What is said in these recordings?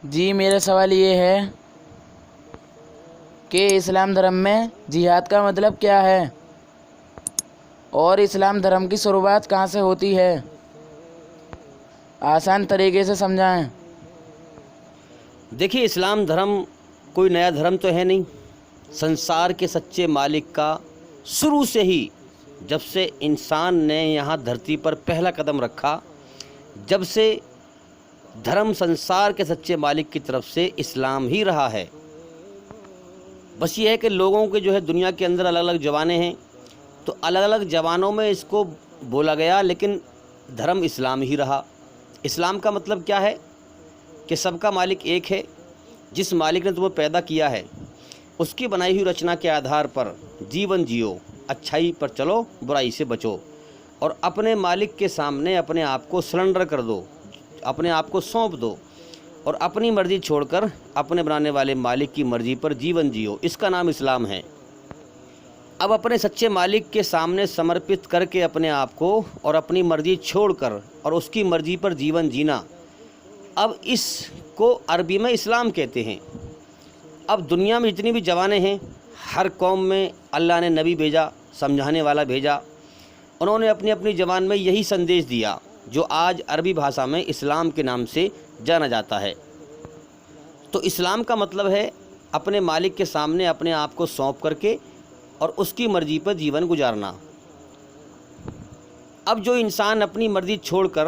جی میرا سوال یہ ہے کہ اسلام دھرم میں جہاد کا مطلب کیا ہے اور اسلام دھرم کی شروعات کہاں سے ہوتی ہے؟ آسان طریقے سے سمجھائیں۔ دیکھیے، اسلام دھرم کوئی نیا دھرم تو ہے نہیں۔ سنسار کے سچے مالک کا شروع سے ہی، جب سے انسان نے یہاں دھرتی پر پہلا قدم رکھا، جب سے دھرم سنسار کے سچے مالک کی طرف سے اسلام ہی رہا ہے۔ بس یہ ہے کہ لوگوں کے جو ہے دنیا کے اندر الگ الگ زبانیں ہیں، تو الگ الگ زبانوں میں اس کو بولا گیا، لیکن دھرم اسلام ہی رہا۔ اسلام کا مطلب کیا ہے کہ سب کا مالک ایک ہے۔ جس مالک نے تمہیں پیدا کیا ہے، اس کی بنائی ہوئی رچنا کے آدھار پر جیون جیو، اچھائی پر چلو، برائی سے بچو، اور اپنے مالک کے سامنے اپنے آپ کو سرنڈر کر دو، اپنے آپ کو سونپ دو، اور اپنی مرضی چھوڑ کر اپنے بنانے والے مالک کی مرضی پر جیون جیو۔ اس کا نام اسلام ہے۔ اب اپنے سچے مالک کے سامنے سمرپت کر کے اپنے آپ کو اور اپنی مرضی چھوڑ کر اور اس کی مرضی پر جیون جینا، اب اس کو عربی میں اسلام کہتے ہیں۔ اب دنیا میں جتنی بھی زبانیں ہیں، ہر قوم میں اللہ نے نبی بھیجا، سمجھانے والا بھیجا، انہوں نے اپنی اپنی زبان میں یہی سندیش دیا جو آج عربی بھاشا میں اسلام کے نام سے جانا جاتا ہے۔ تو اسلام کا مطلب ہے اپنے مالک کے سامنے اپنے آپ کو سونپ کر کے اور اس کی مرضی پر جیون گزارنا۔ اب جو انسان اپنی مرضی چھوڑ کر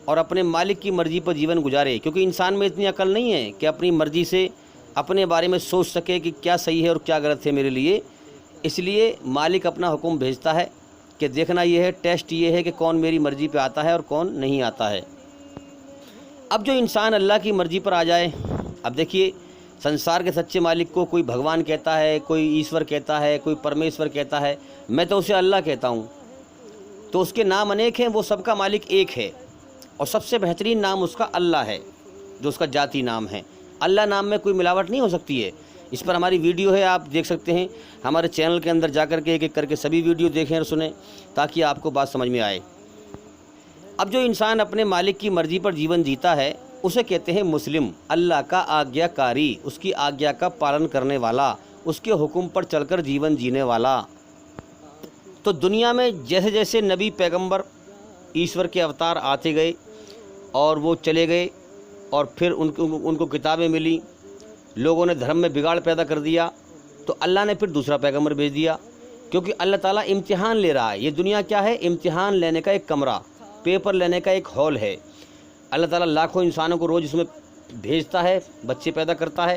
اور اپنے مالک کی مرضی پر جیون گزارے، کیونکہ انسان میں اتنی عقل نہیں ہے کہ اپنی مرضی سے اپنے بارے میں سوچ سکے کہ کیا صحیح ہے اور کیا غلط ہے میرے لیے، اس لیے مالک اپنا حکم بھیجتا ہے کہ دیکھنا یہ ہے، ٹیسٹ یہ ہے کہ کون میری مرضی پہ آتا ہے اور کون نہیں آتا ہے۔ اب جو انسان اللہ کی مرضی پر آ جائے، اب دیکھیے، سنسار کے سچے مالک کو کوئی بھگوان کہتا ہے، کوئی ایشور کہتا ہے، کوئی پرمیشور کہتا ہے، میں تو اسے اللہ کہتا ہوں۔ تو اس کے نام انیک ہیں، وہ سب کا مالک ایک ہے، اور سب سے بہترین نام اس کا اللہ ہے، جو اس کا ذاتی نام ہے۔ اللہ نام میں کوئی ملاوٹ نہیں ہو سکتی ہے۔ اس پر ہماری ویڈیو ہے، آپ دیکھ سکتے ہیں، ہمارے چینل کے اندر جا کر کے ایک ایک کر کے سبھی ویڈیو دیکھیں اور سنیں تاکہ آپ کو بات سمجھ میں آئے۔ اب جو انسان اپنے مالک کی مرضی پر جیون جیتا ہے، اسے کہتے ہیں مسلم، اللہ کا آگیا کاری، اس کی آگیا کا پالن کرنے والا، اس کے حکم پر چل کر جیون جینے والا۔ تو دنیا میں جیسے جیسے نبی، پیغمبر، ایشور کے اوتار آتے گئے اور وہ چلے گئے، اور پھر ان کو کتابیں ملی، لوگوں نے دھرم میں بگاڑ پیدا کر دیا، تو اللہ نے پھر دوسرا پیغمبر بھیج دیا، کیونکہ اللہ تعالیٰ امتحان لے رہا ہے۔ یہ دنیا کیا ہے؟ امتحان لینے کا ایک کمرہ، پیپر لینے کا ایک ہال ہے۔ اللہ تعالیٰ لاکھوں انسانوں کو روز اس میں بھیجتا ہے، بچے پیدا کرتا ہے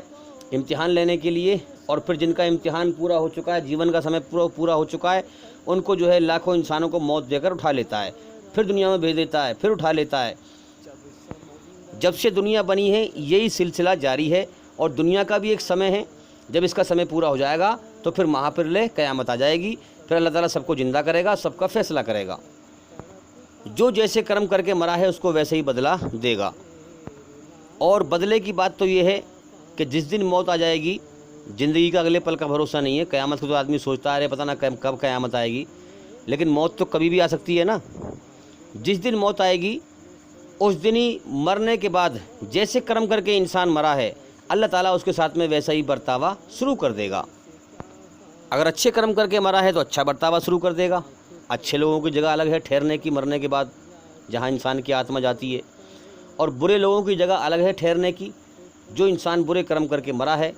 امتحان لینے کے لیے، اور پھر جن کا امتحان پورا ہو چکا ہے، جیون کا سمے پورا ہو چکا ہے، ان کو جو ہے لاکھوں انسانوں کو موت دے کر اٹھا لیتا ہے، پھر دنیا میں بھیج دیتا ہے، پھر اٹھا لیتا ہے۔ جب سے دنیا بنی ہے یہی سلسلہ جاری ہے، اور دنیا کا بھی ایک سمے ہے، جب اس کا سمے پورا ہو جائے گا تو پھر مہاپرلے، قیامت آ جائے گی، پھر اللہ تعالیٰ سب کو زندہ کرے گا، سب کا فیصلہ کرے گا۔ جو جیسے کرم کر کے مرا ہے اس کو ویسے ہی بدلہ دے گا۔ اور بدلے کی بات تو یہ ہے کہ جس دن موت آ جائے گی، زندگی کا اگلے پل کا بھروسہ نہیں ہے۔ قیامت کو تو آدمی سوچتا ہے پتہ نہ کب قیامت آئے گی، لیکن موت تو کبھی بھی آ سکتی ہے نا۔ جس دن موت آئے گی اس دن ہی مرنے کے بعد جیسے کرم کر کے انسان مرا ہے، اللہ تعالیٰ اس کے ساتھ میں ویسا ہی برتاوا شروع کر دے گا۔ اگر اچھے کرم کر کے مرا ہے تو اچھا برتاوا شروع کر دے گا۔ اچھے لوگوں کی جگہ الگ ہے ٹھہرنے کی مرنے کے بعد، جہاں انسان کی آتما جاتی ہے، اور برے لوگوں کی جگہ الگ ہے ٹھہرنے کی۔ جو انسان برے کرم کر کے مرا ہے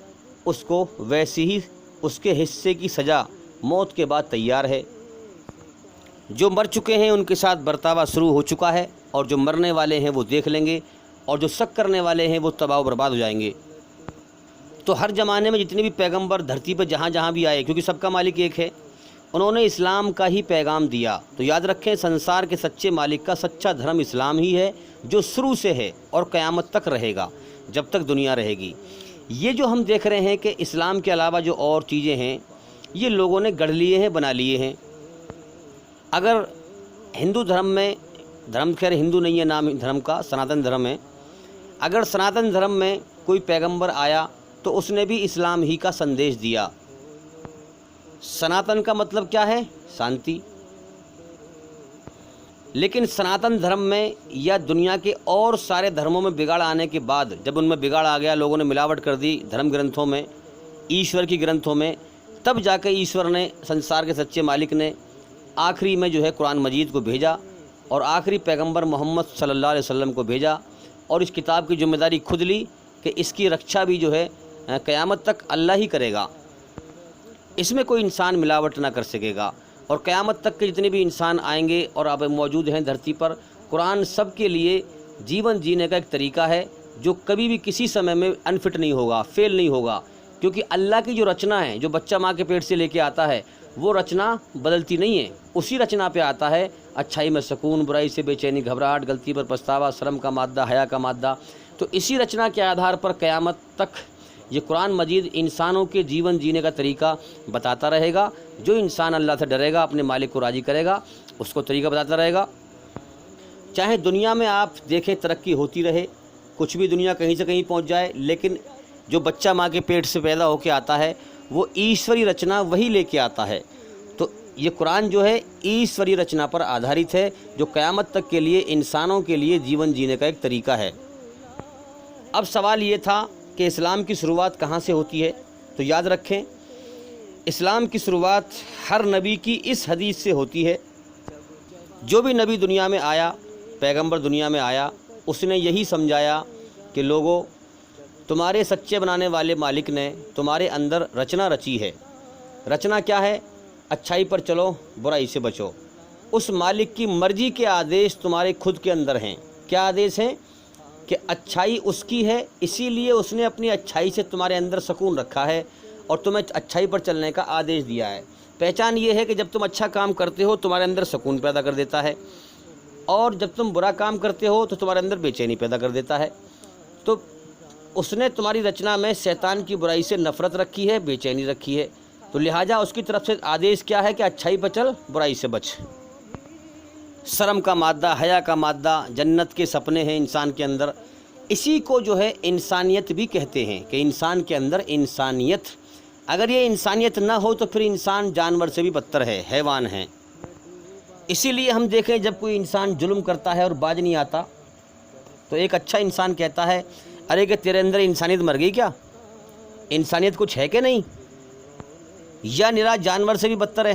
اس کو ویسی ہی اس کے حصے کی سزا موت کے بعد تیار ہے۔ جو مر چکے ہیں ان کے ساتھ برتاوا شروع ہو چکا ہے، اور جو مرنے والے ہیں وہ دیکھ لیں گے، اور جو شک کرنے والے ہیں وہ تباہ و برباد ہو جائیں گے۔ تو ہر زمانے میں جتنے بھی پیغمبر دھرتی پہ جہاں جہاں بھی آئے، کیونکہ سب کا مالک ایک ہے، انہوں نے اسلام کا ہی پیغام دیا۔ تو یاد رکھیں، سنسار کے سچے مالک کا سچا دھرم اسلام ہی ہے، جو شروع سے ہے اور قیامت تک رہے گا، جب تک دنیا رہے گی۔ یہ جو ہم دیکھ رہے ہیں کہ اسلام کے علاوہ جو اور چیزیں ہیں، یہ لوگوں نے گڑھ لیے ہیں، بنا لیے ہیں۔ اگر ہندو دھرم میں، دھرم خیر ہندو نہیں ہے نام دھرم کا، سناتن دھرم ہے، اگر سناتن دھرم میں کوئی پیغمبر آیا تو اس نے بھی اسلام ہی کا سندیش دیا۔ سناتن کا مطلب کیا ہے؟ شانتی۔ لیکن سناتن دھرم میں یا دنیا کے اور سارے دھرموں میں بگاڑ آنے کے بعد، جب ان میں بگاڑ آ گیا، لوگوں نے ملاوٹ کر دی دھرم گرنتھوں میں، ایشور کی گرنتھوں میں، تب جا کے ایشور نے، سنسار کے سچے مالک نے آخری میں جو ہے قرآن مجید کو بھیجا اور آخری پیغمبر محمد صلی اللہ علیہ وسلم کو بھیجا، اور اس کتاب کی ذمہ داری خود لی کہ اس کی رکشا بھی جو ہے قیامت تک اللہ ہی کرے گا، اس میں کوئی انسان ملاوٹ نہ کر سکے گا، اور قیامت تک کے جتنے بھی انسان آئیں گے اور اب موجود ہیں دھرتی پر، قرآن سب کے لیے جیون جینے کا ایک طریقہ ہے جو کبھی بھی کسی سمے میں انفٹ نہیں ہوگا، فیل نہیں ہوگا، کیونکہ اللہ کی جو رچنا ہے، جو بچہ ماں کے پیٹ سے لے کے آتا ہے، وہ رچنا بدلتی نہیں ہے، اسی رچنا پہ آتا ہے، اچھائی میں سکون، برائی سے بے چینی، گھبراہٹ، غلطی پر پچھتاوا، شرم کا مادہ، حیا کا مادہ، تو اسی رچنا کے آدھار پر قیامت تک یہ قرآن مجید انسانوں کے جیون جینے کا طریقہ بتاتا رہے گا۔ جو انسان اللہ سے ڈرے گا، اپنے مالک کو راضی کرے گا، اس کو طریقہ بتاتا رہے گا۔ چاہے دنیا میں آپ دیکھیں ترقی ہوتی رہے، کچھ بھی دنیا کہیں سے کہیں پہنچ جائے، لیکن جو بچہ ماں کے پیٹ سے پیدا ہو کے آتا ہے وہ ایشوری رچنا وہی لے کے آتا ہے۔ تو یہ قرآن جو ہے ایشوری رچنا پر آدھارت ہے، جو قیامت تک کے لیے انسانوں کے لیے جیون جینے کا ایک طریقہ ہے۔ اب سوال یہ تھا کہ اسلام کی شروعات کہاں سے ہوتی ہے؟ تو یاد رکھیں، اسلام کی شروعات ہر نبی کی اس حدیث سے ہوتی ہے، جو بھی نبی دنیا میں آیا، پیغمبر دنیا میں آیا، اس نے یہی سمجھایا کہ لوگوں، تمہارے سچے بنانے والے مالک نے تمہارے اندر رچنا رچی ہے۔ رچنا کیا ہے؟ اچھائی پر چلو، برائی سے بچو۔ اس مالک کی مرضی کے آدیش تمہارے خود کے اندر ہیں۔ کیا آدیش ہیں؟ کہ اچھائی اس کی ہے، اسی لیے اس نے اپنی اچھائی سے تمہارے اندر سکون رکھا ہے اور تمہیں اچھائی پر چلنے کا آدیش دیا ہے۔ پہچان یہ ہے کہ جب تم اچھا کام کرتے ہو تمہارے اندر سکون پیدا کر دیتا ہے، اور جب تم برا کام کرتے ہو تو تمہارے اندر بے چینی پیدا کر دیتا ہے۔ تو اس نے تمہاری رچنا میں شیطان کی برائی سے نفرت رکھی ہے، بے چینی رکھی ہے، تو لہٰذا اس کی طرف سے آدیش کیا ہے کہ اچھائی پر چل، برائی سے بچ۔ شرم کا مادہ، حیا کا مادہ، جنت کے سپنے ہیں انسان کے اندر، اسی کو جو ہے انسانیت بھی کہتے ہیں، کہ انسان کے اندر انسانیت، اگر یہ انسانیت نہ ہو تو پھر انسان جانور سے بھی بدتر ہے، حیوان ہیں۔ اسی لیے ہم دیکھیں جب کوئی انسان ظلم کرتا ہے اور باز نہیں آتا تو ایک اچھا انسان کہتا ہے، ارے کہ تیرے اندر انسانیت مر گئی کیا؟ انسانیت کچھ ہے کہ نہیں؟ یا نرا جانور سے بھی بدتر ہے؟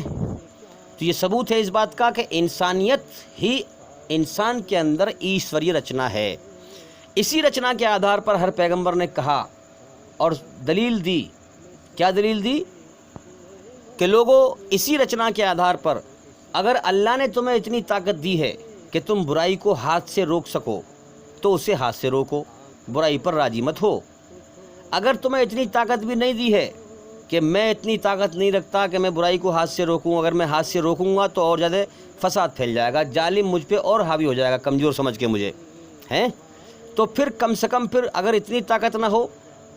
تو یہ ثبوت ہے اس بات کا کہ انسانیت ہی انسان کے اندر ایشوری رچنا ہے۔ اسی رچنا کے آدھار پر ہر پیغمبر نے کہا اور دلیل دی۔ کیا دلیل دی؟ کہ لوگوں، اسی رچنا کے آدھار پر اگر اللہ نے تمہیں اتنی طاقت دی ہے کہ تم برائی کو ہاتھ سے روک سکو تو اسے ہاتھ سے روکو، برائی پر راضی مت ہو۔ اگر تمہیں اتنی طاقت بھی نہیں دی ہے کہ میں اتنی طاقت نہیں رکھتا کہ میں برائی کو ہاتھ سے روکوں، اگر میں ہاتھ سے روکوں گا تو اور زیادہ فساد پھیل جائے گا، ظالم مجھ پہ اور حاوی ہو جائے گا، کمزور سمجھ کے مجھے ہیں، تو پھر کم سے کم پھر اگر اتنی طاقت نہ ہو،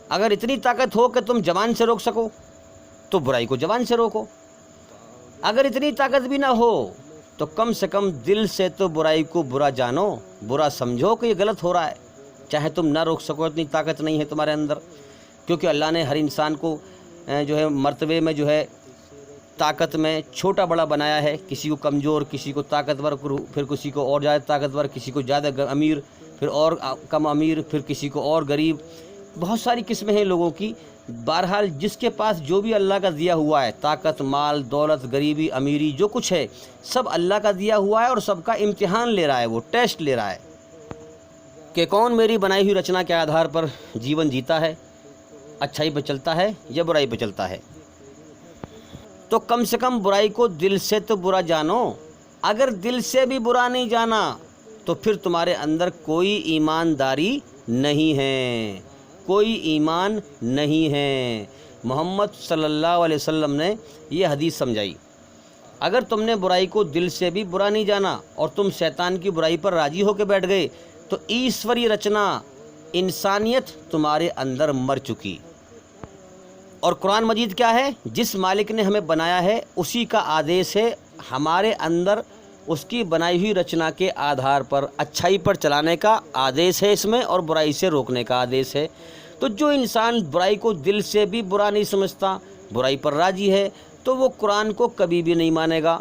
اگر اتنی طاقت ہو کہ تم زبان سے روک سکو تو برائی کو زبان سے روکو، اگر اتنی طاقت بھی نہ ہو تو کم سے کم دل سے تو برائی کو برا جانو، برا سمجھو کہ یہ غلط ہو رہا ہے، چاہے تم نہ روک سکو، اتنی طاقت نہیں ہے تمہارے اندر، کیونکہ اللہ نے ہر انسان کو جو ہے مرتبے میں جو ہے طاقت میں چھوٹا بڑا بنایا ہے، کسی کو کمزور، کسی کو طاقتور، پھر کسی کو اور زیادہ طاقتور، کسی کو زیادہ امیر، پھر اور کم امیر، پھر کسی کو اور غریب، بہت ساری قسمیں ہیں لوگوں کی۔ بہرحال جس کے پاس جو بھی اللہ کا دیا ہوا ہے، طاقت، مال، دولت، غریبی، امیری، جو کچھ ہے سب اللہ کا دیا ہوا ہے، اور سب کا امتحان لے رہا ہے، وہ ٹیسٹ لے رہا ہے کہ کون میری بنائی ہوئی رچنا کے آدھار پر جیون جیتا ہے، اچھائی پہ چلتا ہے یا برائی پہ چلتا ہے۔ تو کم سے کم برائی کو دل سے تو برا جانو، اگر دل سے بھی برا نہیں جانا تو پھر تمہارے اندر کوئی ایمانداری نہیں ہے، کوئی ایمان نہیں ہے۔ محمد صلی اللہ علیہ وسلم نے یہ حدیث سمجھائی، اگر تم نے برائی کو دل سے بھی برا نہیں جانا اور تم شیطان کی برائی پر راضی ہو کے بیٹھ گئے تو ایشوری رچنا، انسانیت تمہارے اندر مر چکی۔ اور قرآن مجید کیا ہے؟ جس مالک نے ہمیں بنایا ہے اسی کا آدیش ہے، ہمارے اندر اس کی بنائی ہوئی رچنا کے آدھار پر اچھائی پر چلانے کا آدیش ہے اس میں، اور برائی سے روکنے کا آدیش ہے۔ تو جو انسان برائی کو دل سے بھی برا نہیں سمجھتا، برائی پر راضی ہے، تو وہ قرآن کو کبھی بھی نہیں مانے گا۔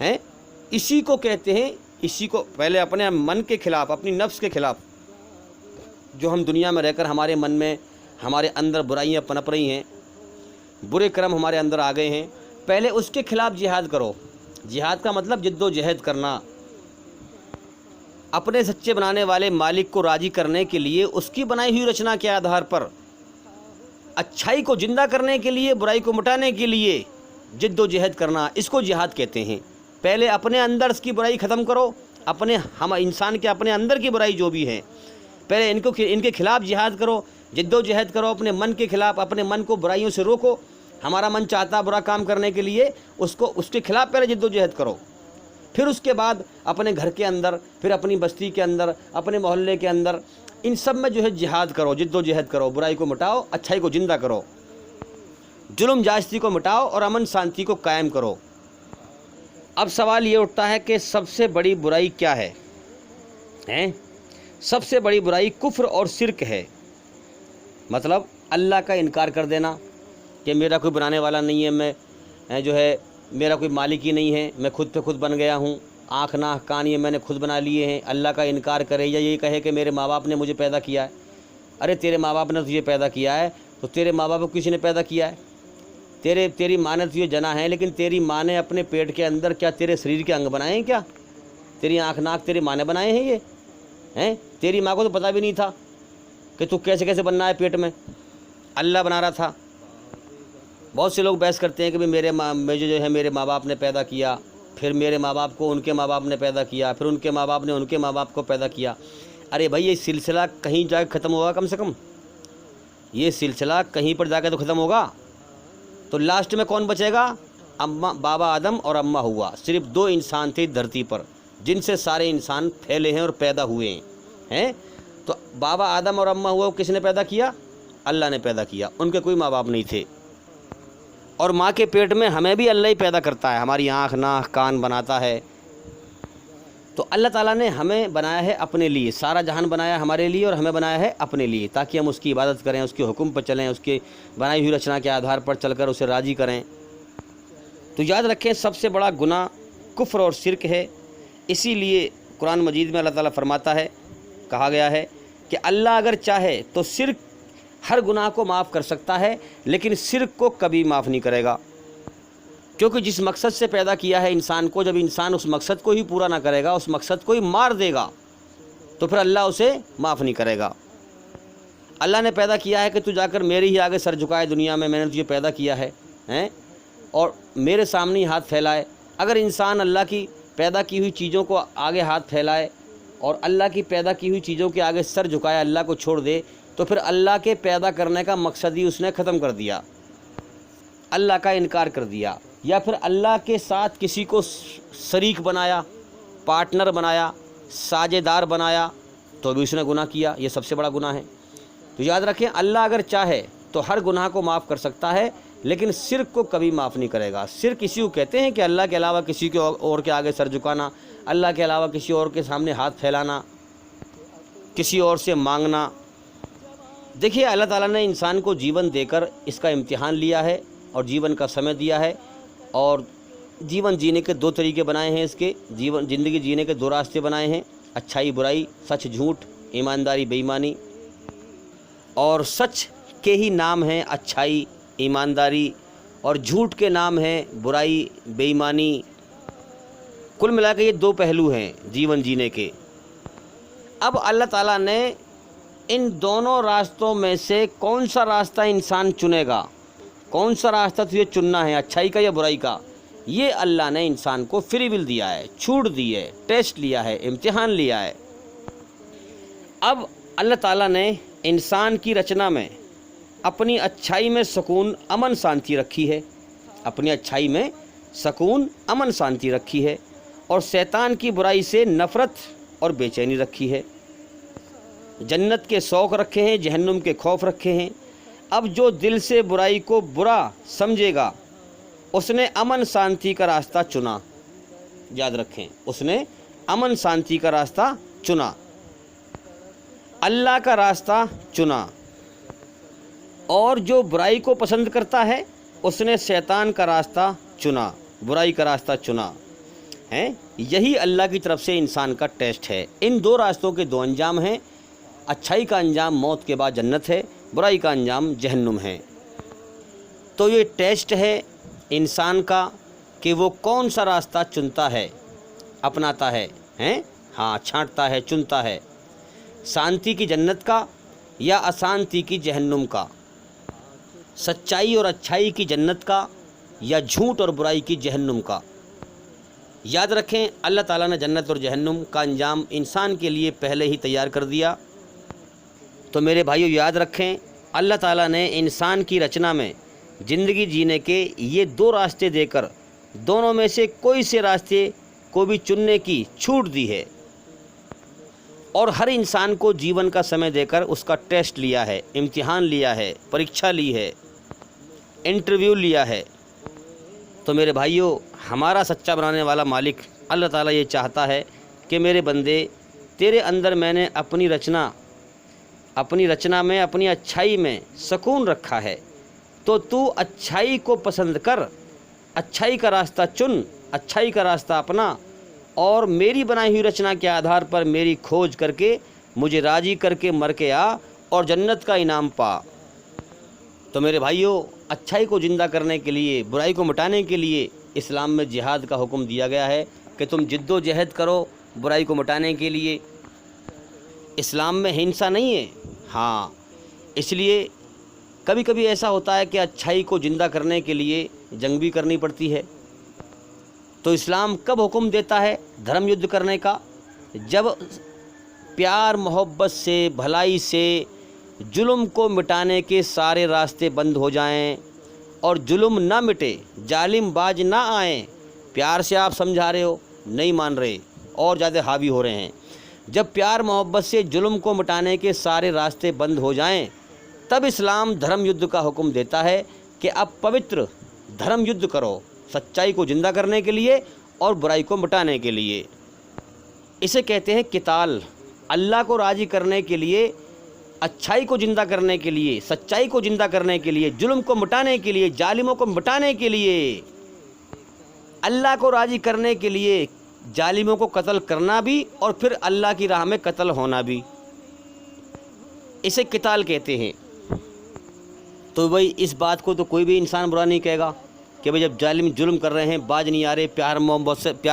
ہیں، اسی کو کہتے ہیں، اسی کو پہلے اپنے من کے خلاف، اپنی نفس کے خلاف، جو ہم دنیا میں رہ کر ہمارے من میں ہمارے اندر برائیاں پنپ رہی ہیں، برے کرم ہمارے اندر آ گئے ہیں، پہلے اس کے خلاف جہاد کرو۔ جہاد کا مطلب جد و جہد کرنا، اپنے سچے بنانے والے مالک کو راضی کرنے کے لیے اس کی بنائی ہوئی رچنا کے آدھار پر اچھائی کو زندہ کرنے کے لیے، برائی کو مٹانے کے لیے جد و جہد کرنا، اس کو جہاد کہتے ہیں۔ پہلے اپنے اندر اس کی برائی ختم کرو، ہم انسان کے اپنے اندر کی برائی جو بھی ہیں، پہلے ان کے خلاف جہاد کرو، جد و جہد کرو، اپنے من کے خلاف، اپنے من کو برائیوں سے روکو۔ ہمارا من چاہتا برا کام کرنے کے لیے، اس کے خلاف پہلے جد و جہد کرو، پھر اس کے بعد اپنے گھر کے اندر، پھر اپنی بستی کے اندر، اپنے محلے کے اندر، ان سب میں جو ہے جہاد کرو، جد و جہد کرو، برائی کو مٹاؤ، اچھائی کو زندہ کرو، ظلم جائزی کو مٹاؤ اور امن شانتی کو قائم کرو۔ اب سوال یہ اٹھتا ہے کہ سب سے بڑی برائی کیا ہے؟ سب سے بڑی برائی کفر اور شرک ہے، مطلب اللہ کا انکار کر دینا کہ میرا کوئی بنانے والا نہیں ہے، میں جو ہے میرا کوئی مالک ہی نہیں ہے، میں خود پہ خود بن گیا ہوں، آنکھ ناک کان یہ میں نے خود بنا لیے ہیں۔ اللہ کا انکار کرے یا یہ کہے کہ میرے ماں باپ نے مجھے پیدا کیا ہے۔ ارے تیرے ماں باپ نے تجھے پیدا کیا ہے تو تیرے ماں باپ کو کسی نے پیدا کیا ہے؟ تیری ماں نے تجھے جنا ہے، لیکن تیری ماں نے اپنے پیٹ کے اندر کیا تیرے شریر کے انگ بنائے ہیں؟ کیا تیری آنکھ ناک تیری ماں نے بنائے ہیں؟ یہ تیری ماں کو تو پتہ بھی نہیں تھا کہ تو کیسے بننا ہے پیٹ میں، اللہ بنا رہا تھا۔ بہت سے لوگ بحث کرتے ہیں کہ مجھے جو ہے میرے ماں باپ نے پیدا کیا، پھر میرے ماں باپ کو ان کے ماں باپ نے پیدا کیا، پھر ان کے ماں باپ نے ان کے ماں باپ کو پیدا کیا۔ ارے بھائی یہ سلسلہ کہیں جا کے ختم ہوگا، کم سے کم یہ سلسلہ کہیں پر جا کے تو ختم ہوگا۔ تو لاسٹ میں کون بچے گا؟ بابا آدم اور اماں ہوا، صرف دو انسان تھے دھرتی پر جن سے سارے انسان پھیلے ہیں اور پیدا ہوئے ہیں۔ تو بابا آدم اور اماں ہوا کس نے پیدا کیا؟ اللہ نے پیدا کیا، ان کے کوئی ماں باپ نہیں تھے۔ اور ماں کے پیٹ میں ہمیں بھی اللہ ہی پیدا کرتا ہے، ہماری آنکھ ناک کان بناتا ہے۔ تو اللہ تعالیٰ نے ہمیں بنایا ہے اپنے لیے، سارا جہان بنایا ہمارے لیے اور ہمیں بنایا ہے اپنے لیے، تاکہ ہم اس کی عبادت کریں، اس کے حکم پر چلیں، اس کے بنائی ہوئی رچنا کے آدھار پر چل کر اسے راضی کریں۔ تو یاد رکھیں سب سے بڑا گناہ کفر اور شرک ہے۔ اسی لیے قرآن مجید میں اللہ تعالیٰ فرماتا ہے، کہا گیا ہے کہ اللہ اگر چاہے تو شرک ہر گناہ کو معاف کر سکتا ہے، لیکن شرک کو کبھی معاف نہیں کرے گا، کیونکہ جس مقصد سے پیدا کیا ہے انسان کو، جب انسان اس مقصد کو ہی پورا نہ کرے گا، اس مقصد کو ہی مار دے گا، تو پھر اللہ اسے معاف نہیں کرے گا۔ اللہ نے پیدا کیا ہے کہ تو جا کر میرے ہی آگے سر جھکائے، دنیا میں نے تجھے پیدا کیا ہے اور میرے سامنے ہی ہاتھ پھیلائے۔ اگر انسان اللہ کی پیدا کی ہوئی چیزوں کو آگے ہاتھ پھیلائے اور اللہ کی پیدا کی ہوئی چیزوں کے آگے سر جھکائے، اللہ کو چھوڑ دے، تو پھر اللہ کے پیدا کرنے کا مقصد ہی اس نے ختم کر دیا، اللہ کا انکار کر دیا، یا پھر اللہ کے ساتھ کسی کو شریک بنایا، پارٹنر بنایا، ساجھے دار بنایا، تو بھی اس نے گناہ کیا۔ یہ سب سے بڑا گناہ ہے۔ تو یاد رکھیں اللہ اگر چاہے تو ہر گناہ کو معاف کر سکتا ہے، لیکن شرک کو کبھی معاف نہیں کرے گا۔ شرک اسی کو کہتے ہیں کہ اللہ کے علاوہ کسی کے اور کے آگے سر جھکانا، اللہ کے علاوہ کسی اور کے سامنے ہاتھ پھیلانا، کسی اور سے مانگنا۔ دیکھیے اللہ تعالیٰ نے انسان کو جیون دے کر اس کا امتحان لیا ہے اور جیون کا سمے دیا ہے، اور جیون جینے کے دو طریقے بنائے ہیں، اس کے زندگی جینے کے دو راستے بنائے ہیں، اچھائی برائی، سچ جھوٹ، ایمانداری بے ایمانی۔ اور سچ کے ہی نام ہیں اچھائی، ایمانداری، اور جھوٹ کے نام ہیں برائی، بے ایمانی۔ کل ملا کے یہ دو پہلو ہیں جیون جینے کے۔ اب اللہ تعالیٰ نے ان دونوں راستوں میں سے کون سا راستہ انسان چنے گا، کون سا راستہ تجھے چننا ہے، اچھائی کا یا برائی کا، یہ اللہ نے انسان کو فری ول دیا ہے، چھوٹ دی ہے، ٹیسٹ لیا ہے، امتحان لیا ہے۔ اب اللہ تعالیٰ نے انسان کی رچنا میں اپنی اچھائی میں سکون، امن شانتی رکھی ہے، اپنی اچھائی میں سکون، امن شانتی رکھی ہے، اور شیطان کی برائی سے نفرت اور بے چینی رکھی ہے۔ جنت کے شوق رکھے ہیں، جہنم کے خوف رکھے ہیں۔ اب جو دل سے برائی کو برا سمجھے گا اس نے امن شانتی کا راستہ چنا۔ یاد رکھیں اس نے امن شانتی کا راستہ چنا، اللہ کا راستہ چنا۔ اور جو برائی کو پسند کرتا ہے اس نے شیطان کا راستہ چنا، برائی کا راستہ چنا۔ ہیں، یہی اللہ کی طرف سے انسان کا ٹیسٹ ہے۔ ان دو راستوں کے دو انجام ہیں، اچھائی کا انجام موت کے بعد جنت ہے، برائی کا انجام جہنم ہے۔ تو یہ ٹیسٹ ہے انسان کا کہ وہ کون سا راستہ چنتا ہے، اپناتا ہے، ہاں چھانٹتا ہے، چنتا ہے، شانتی کی جنت کا یا اشانتی کی جہنم کا، سچائی اور اچھائی کی جنت کا یا جھوٹ اور برائی کی جہنم کا۔ یاد رکھیں اللہ تعالیٰ نے جنت اور جہنم کا انجام انسان کے لیے پہلے ہی تیار کر دیا۔ تو میرے بھائیو یاد رکھیں اللہ تعالیٰ نے انسان کی رچنا میں زندگی جینے کے یہ دو راستے دے کر دونوں میں سے کوئی سے راستے کو بھی چننے کی چھوٹ دی ہے، اور ہر انسان کو جیون کا سمے دے کر اس کا ٹیسٹ لیا ہے، امتحان لیا ہے، پریکشا لی ہے، انٹرویو لیا ہے۔ تو میرے بھائیو ہمارا سچا بنانے والا مالک اللہ تعالیٰ یہ چاہتا ہے کہ میرے بندے تیرے اندر میں نے اپنی رچنا میں اپنی اچھائی میں سکون رکھا ہے، تو تو اچھائی کو پسند کر، اچھائی کا راستہ چن، اچھائی کا راستہ اپنا، اور میری بنائی ہوئی رچنا کے آدھار پر میری کھوج کر کے مجھے راضی کر کے مر کے آ اور جنت کا انعام پا۔ تو میرے بھائیو اچھائی کو زندہ کرنے کے لیے، برائی کو مٹانے کے لیے اسلام میں جہاد کا حکم دیا گیا ہے کہ تم جد و جہد کرو برائی کو مٹانے کے لیے۔ اسلام میں ہنسا نہیں ہے، ہاں اس لیے کبھی کبھی ایسا ہوتا ہے کہ اچھائی کو زندہ کرنے کے لیے جنگ بھی کرنی پڑتی ہے۔ تو اسلام کب حکم دیتا ہے دھرم یدھ کرنے کا؟ جب پیار محبت سے، بھلائی سے ظلم کو مٹانے کے سارے راستے بند ہو جائیں اور ظلم نہ مٹے، ظالم باز نہ آئیں۔ پیار سے آپ سمجھا رہے ہو، نہیں مان رہے اور زیادہ حاوی ہو رہے ہیں۔ جب پیار محبت سے ظلم کو مٹانے کے سارے راستے بند ہو جائیں تب اسلام دھرم یدھ کا حکم دیتا ہے کہ اب پوتر دھرم یدھ کرو، سچائی کو زندہ کرنے کے لیے اور برائی کو مٹانے کے لیے۔ اسے کہتے ہیں قتال۔ اللہ کو راضی کرنے کے لیے، اچھائی کو زندہ کرنے کے لیے، سچائی کو زندہ کرنے کے لیے، ظلم کو مٹانے کے لیے، ظالموں کو مٹانے کے لیے، اللہ کو راضی کرنے کے لیے ظالموں کو قتل کرنا بھی اور پھر اللہ کی راہ میں قتل ہونا بھی، اسے قتال کہتے ہیں۔ تو بھائی اس بات کو تو کوئی بھی انسان برا نہیں کہے گا کہ بھائی جب ظالم ظلم کر رہے ہیں، باز نہیں آ رہے، پیار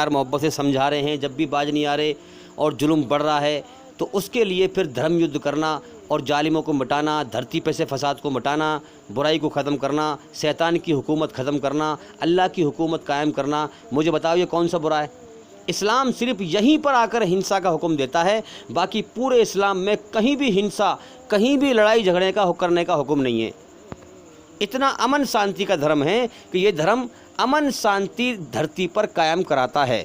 محبت سے سمجھا رہے ہیں، جب بھی باز نہیں آ رہے اور ظلم بڑھ رہا ہے تو اس کے لیے پھر دھرم یدھ کرنا اور ظالموں کو مٹانا، دھرتی پہ سے فساد کو مٹانا، برائی کو ختم کرنا، شیطان کی حکومت ختم کرنا، اللہ کی حکومت قائم کرنا، مجھے بتاؤ یہ کون سا برا ہے؟ اسلام صرف یہیں پر آ کر ہنسا کا حکم دیتا ہے، باقی پورے اسلام میں کہیں بھی ہنسا، کہیں بھی لڑائی جھگڑے کا کرنے کا حکم نہیں ہے۔ اتنا امن شانتی کا دھرم ہے کہ یہ دھرم امن شانتی دھرتی پر قائم کراتا ہے۔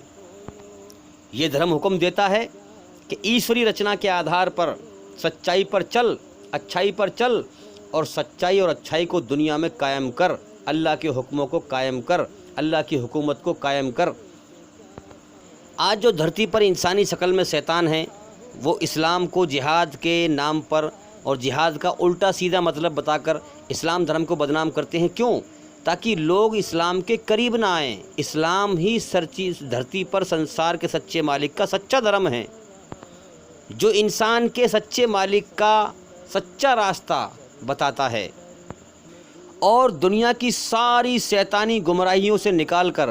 یہ دھرم حکم دیتا ہے کہ ایشوری رچنا کے آدھار پر سچائی پر چل، اچھائی پر چل، اور سچائی اور اچھائی کو دنیا میں قائم کر، اللہ کے حکموں کو قائم کر، اللہ کی حکومت کو قائم کر۔ آج جو دھرتی پر انسانی شکل میں شیطان ہیں وہ اسلام کو جہاد کے نام پر اور جہاد کا الٹا سیدھا مطلب بتا کر اسلام دھرم کو بدنام کرتے ہیں۔ کیوں؟ تاکہ لوگ اسلام کے قریب نہ آئیں۔ اسلام ہی دھرتی پر سنسار کے سچے مالک کا سچا دھرم ہے، جو انسان کے سچے مالک کا سچا راستہ بتاتا ہے اور دنیا کی ساری شیطانی گمراہیوں سے نکال کر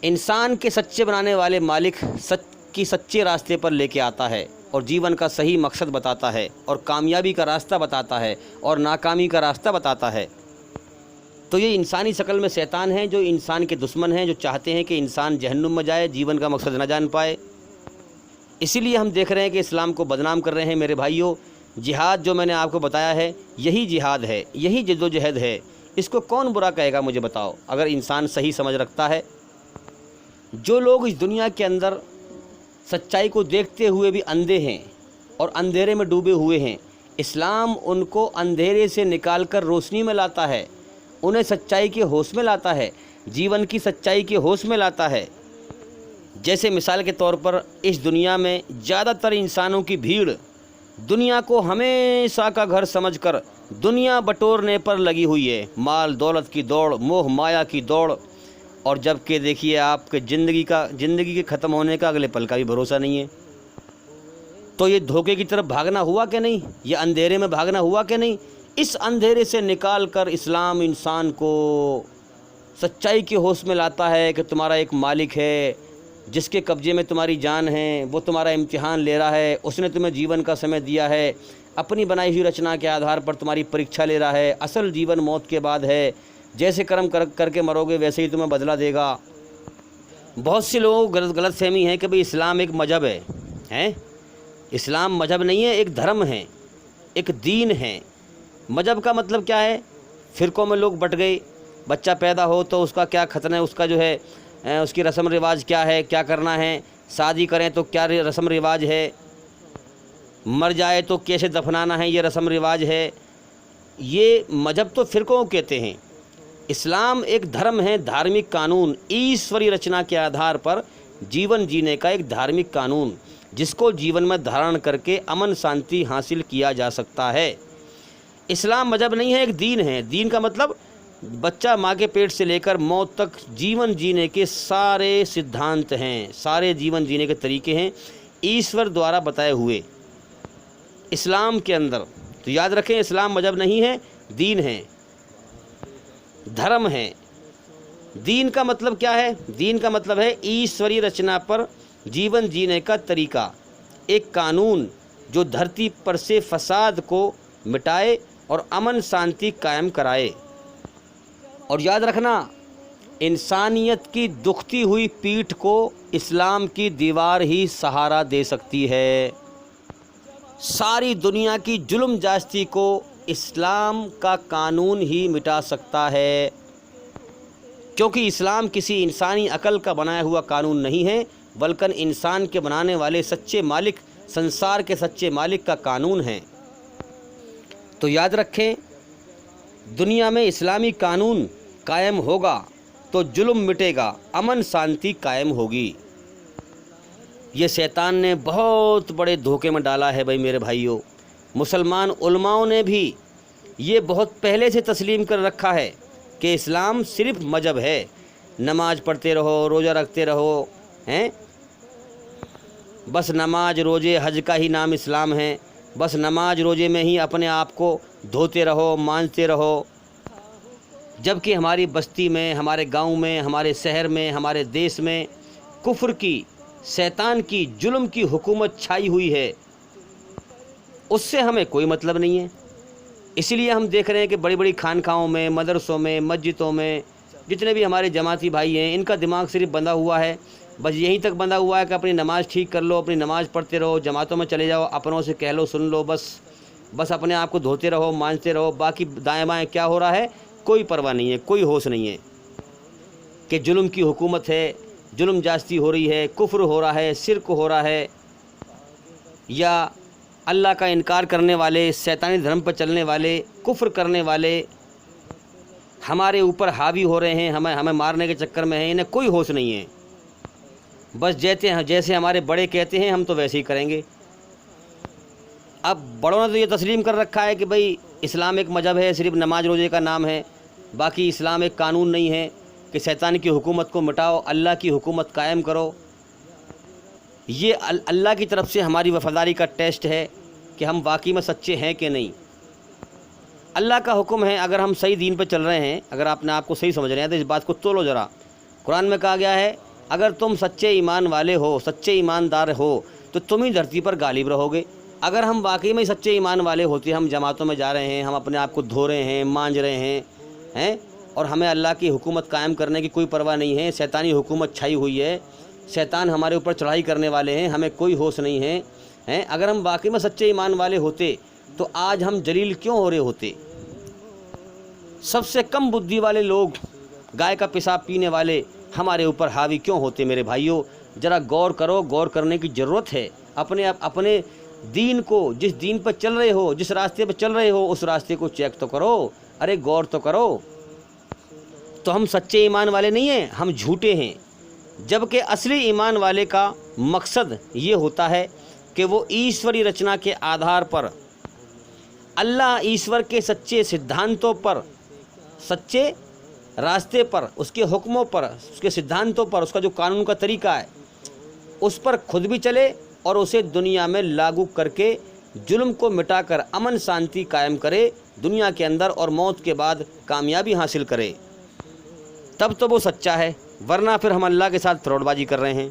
انسان کے سچے بنانے والے مالک کی سچے راستے پر لے کے آتا ہے اور جیون کا صحیح مقصد بتاتا ہے اور کامیابی کا راستہ بتاتا ہے اور ناکامی کا راستہ بتاتا ہے۔ تو یہ انسانی شکل میں شیطان ہیں جو انسان کے دشمن ہیں، جو چاہتے ہیں کہ انسان جہنم میں جائے، جیون کا مقصد نہ جان پائے۔ اسی لیے ہم دیکھ رہے ہیں کہ اسلام کو بدنام کر رہے ہیں۔ میرے بھائیوں جہاد جو میں نے آپ کو بتایا ہے یہی جہاد ہے، یہی جد و جہد ہے۔ اس کو کون برا کہے گا مجھے بتاؤ، اگر انسان صحیح سمجھ رکھتا ہے۔ جو لوگ اس دنیا کے اندر سچائی کو دیکھتے ہوئے بھی اندھے ہیں اور اندھیرے میں ڈوبے ہوئے ہیں، اسلام ان کو اندھیرے سے نکال کر روشنی میں لاتا ہے، انہیں سچائی کے ہوش میں لاتا ہے، جیون کی سچائی کے ہوش میں لاتا ہے۔ جیسے مثال کے طور پر اس دنیا میں زیادہ تر انسانوں کی بھیڑ دنیا کو ہمیشہ کا گھر سمجھ کر دنیا بٹورنے پر لگی ہوئی ہے، مال دولت کی دوڑ، موہ مایا کی دوڑ، اور جب کہ دیکھیے آپ کے زندگی کے ختم ہونے کا اگلے پل کا بھی بھروسہ نہیں ہے۔ تو یہ دھوکے کی طرف بھاگنا ہوا کہ نہیں؟ یہ اندھیرے میں بھاگنا ہوا کہ نہیں؟ اس اندھیرے سے نکال کر اسلام انسان کو سچائی کے ہوش میں لاتا ہے کہ تمہارا ایک مالک ہے جس کے قبضے میں تمہاری جان ہے، وہ تمہارا امتحان لے رہا ہے، اس نے تمہیں جیون کا سمے دیا ہے، اپنی بنائی ہوئی رچنا کے آدھار پر تمہاری پریکشا لے رہا ہے، اصل جیون موت کے بعد ہے، جیسے کرم کر کے مرو گے ویسے ہی تمہیں بدلہ دے گا۔ بہت سے لوگوں کو غلط فہمی ہے کہ بھئی اسلام ایک مذہب ہے۔ اسلام مذہب نہیں ہے، ایک دھرم ہے، ایک دین ہے۔ مذہب کا مطلب کیا ہے؟ فرقوں میں لوگ بٹ گئے، بچہ پیدا ہو تو اس کا کیا ختنہ ہے، اس کا جو ہے اس کی رسم رواج کیا ہے، کیا کرنا ہے، شادی کریں تو کیا رسم رواج ہے، مر جائے تو کیسے دفنانا ہے، یہ رسم رواج ہے۔ یہ مذہب تو فرقوں کو کہتے ہیں۔ اسلام ایک دھرم ہے، دھارمک قانون، ایشوری رچنا کے آدھار پر جیون جینے کا ایک دھارمک قانون، جس کو جیون میں دھارن کر کے امن شانتی حاصل کیا جا سکتا ہے۔ اسلام مذہب نہیں ہے، ایک دین ہے۔ دین کا مطلب بچہ ماں کے پیٹ سے لے کر موت تک جیون جینے کے سارے سدھانت ہیں، سارے جیون جینے کے طریقے ہیں ایشور دوارا بتائے ہوئے اسلام کے اندر۔ تو یاد رکھیں، اسلام مذہب نہیں ہے، دین ہے، دھرم ہے۔ دین کا مطلب کیا ہے؟ دین کا مطلب ہے ایشوری رچنا پر جیون جینے کا طریقہ، ایک قانون جو دھرتی پر سے فساد کو مٹائے اور امن شانتی قائم کرائے۔ اور یاد رکھنا، انسانیت کی دکھتی ہوئی پیٹھ کو اسلام کی دیوار ہی سہارا دے سکتی ہے۔ ساری دنیا کی ظلم زیادتی کو اسلام کا قانون ہی مٹا سکتا ہے، کیونکہ اسلام کسی انسانی عقل کا بنایا ہوا قانون نہیں ہے، بلکہ انسان کے بنانے والے سچے مالک، سنسار کے سچے مالک کا قانون ہے۔ تو یاد رکھیں، دنیا میں اسلامی قانون قائم ہوگا تو ظلم مٹے گا، امن شانتی قائم ہوگی۔ یہ شیطان نے بہت بڑے دھوکے میں ڈالا ہے بھائی میرے بھائیوں۔ مسلمان علماؤں نے بھی یہ بہت پہلے سے تسلیم کر رکھا ہے کہ اسلام صرف مذہب ہے، نماز پڑھتے رہو، روزہ رکھتے رہو، بس نماز روزے حج کا ہی نام اسلام ہے، بس نماز روزے میں ہی اپنے آپ کو دھوتے رہو، مانجتے رہو۔ جبکہ ہماری بستی میں، ہمارے گاؤں میں، ہمارے شہر میں، ہمارے دیش میں کفر کی، شیطان کی، ظلم کی حکومت چھائی ہوئی ہے، اس سے ہمیں کوئی مطلب نہیں ہے۔ اسی لیے ہم دیکھ رہے ہیں کہ بڑی بڑی خانقاہوں میں، مدرسوں میں، مسجدوں میں جتنے بھی ہمارے جماعتی بھائی ہیں، ان کا دماغ صرف بندھا ہوا ہے، بس یہیں تک بندھا ہوا ہے کہ اپنی نماز ٹھیک کر لو، اپنی نماز پڑھتے رہو، جماعتوں میں چلے جاؤ، اپنوں سے کہہ لو، سن لو، بس اپنے آپ کو دھوتے رہو، مانجتے رہو، باقی دائیں بائیں کیا ہو رہا ہے کوئی پرواہ نہیں ہے، کوئی ہوش نہیں ہے کہ ظلم کی حکومت ہے، ظلم زیادتی ہو رہی ہے، کفر ہو رہا ہے، شرک ہو رہا ہے، یا اللہ کا انکار کرنے والے، شیطانی دھرم پر چلنے والے، کفر کرنے والے ہمارے اوپر حاوی ہو رہے ہیں، ہمیں مارنے کے چکر میں ہیں، انہیں کوئی ہوش نہیں ہے۔ بس جیسے ہمارے بڑے کہتے ہیں ہم تو ویسے ہی کریں گے۔ اب بڑوں نے تو یہ تسلیم کر رکھا ہے کہ بھئی اسلام ایک مذہب ہے، صرف نماز روزے کا نام ہے، باقی اسلام ایک قانون نہیں ہے کہ شیطان کی حکومت کو مٹاؤ، اللہ کی حکومت قائم کرو۔ یہ اللہ کی طرف سے ہماری وفاداری کا ٹیسٹ ہے کہ ہم واقعی میں سچے ہیں کہ نہیں۔ اللہ کا حکم ہے، اگر ہم صحیح دین پہ چل رہے ہیں، اگر آپ نے آپ کو صحیح سمجھ رہے ہیں تو اس بات کو تولو ذرا۔ قرآن میں کہا گیا ہے، اگر تم سچے ایمان والے ہو، سچے ایماندار ہو تو تم ہی دھرتی پر غالب رہو گے۔ اگر ہم واقعی میں سچے ایمان والے ہوتے، ہم جماعتوں میں جا رہے ہیں، ہم اپنے آپ کو دھو رہے ہیں، مانج رہے ہیں اور ہمیں اللہ کی حکومت قائم کرنے کی کوئی پرواہ نہیں ہے، شیطانی حکومت چھائی ہوئی ہے، شیطان ہمارے اوپر چڑھائی کرنے والے ہیں، ہمیں کوئی ہوش نہیں ہے، اگر ہم واقعی میں سچے ایمان والے ہوتے تو آج ہم ذلیل کیوں ہو رہے ہوتے؟ سب سے کم بدھی والے لوگ، گائے کا پیشاب پینے والے ہمارے اوپر حاوی کیوں ہوتے؟ میرے بھائیوں ذرا غور کرو، غور کرنے کی ضرورت ہے۔ اپنے دین کو، جس دین پر چل رہے ہو، جس راستے پر چل رہے ہو، اس راستے کو چیک تو کرو، ارے غور تو کرو۔ تو ہم سچے ایمان والے نہیں ہیں، ہم جھوٹے ہیں، جبکہ اصلی ایمان والے کا مقصد یہ ہوتا ہے کہ وہ ایشوری رچنا کے آدھار پر، اللہ ایشور کے سچے سدھانتوں پر، سچے راستے پر، اس کے حکموں پر، اس کے سدھانتوں پر، اس کا جو قانون کا طریقہ ہے اس پر خود بھی چلے اور اسے دنیا میں لاگو کر کے ظلم کو مٹا کر امن شانتی قائم کرے دنیا کے اندر، اور موت کے بعد کامیابی حاصل کرے، تب تو وہ سچا ہے، ورنہ پھر ہم اللہ کے ساتھ فراڈ بازی کر رہے ہیں۔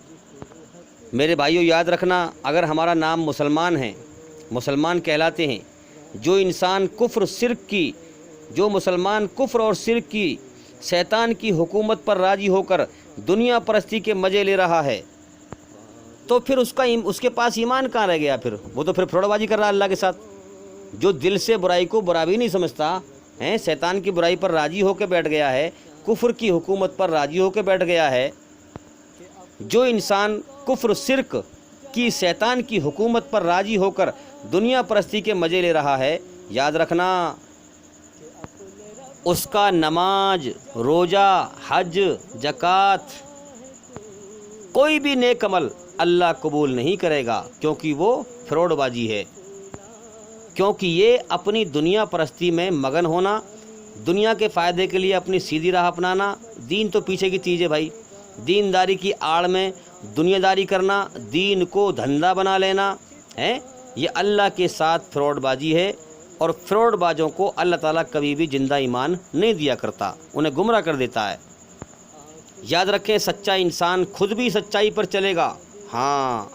میرے بھائیوں یاد رکھنا، اگر ہمارا نام مسلمان ہے، مسلمان کہلاتے ہیں، جو انسان جو مسلمان کفر اور شرک کی، شیطان کی حکومت پر راضی ہو کر دنیا پرستی کے مزے لے رہا ہے، تو پھر اس کے پاس ایمان کہاں رہ گیا؟ پھر وہ تو پھر فراڈ بازی کر رہا ہے اللہ کے ساتھ۔ جو دل سے برائی کو برا بھی نہیں سمجھتا ہے، شیطان کی برائی پر راضی ہو کے بیٹھ گیا ہے، کفر کی حکومت پر راضی ہو کے بیٹھ گیا ہے، جو انسان کفر شرک کی شیطان کی حکومت پر راضی ہو کر دنیا پرستی کے مزے لے رہا ہے، یاد رکھنا اس کا نماز، روزہ، حج، زکوٰۃ، کوئی بھی نیک عمل اللہ قبول نہیں کرے گا، کیونکہ وہ فراڈ بازی ہے۔ کیونکہ یہ اپنی دنیا پرستی میں مگن ہونا، دنیا کے فائدے کے لیے اپنی سیدھی راہ اپنانا، دین تو پیچھے کی چیز ہے بھائی، دینداری کی آڑ میں دنیا داری کرنا، دین کو دھندا بنا لینا ہے، یہ اللہ کے ساتھ فراڈ بازی ہے، اور فراڈ بازوں کو اللہ تعالیٰ کبھی بھی زندہ ایمان نہیں دیا کرتا، انہیں گمراہ کر دیتا ہے۔ یاد رکھیں، سچا انسان خود بھی سچائی پر چلے گا، ہاں،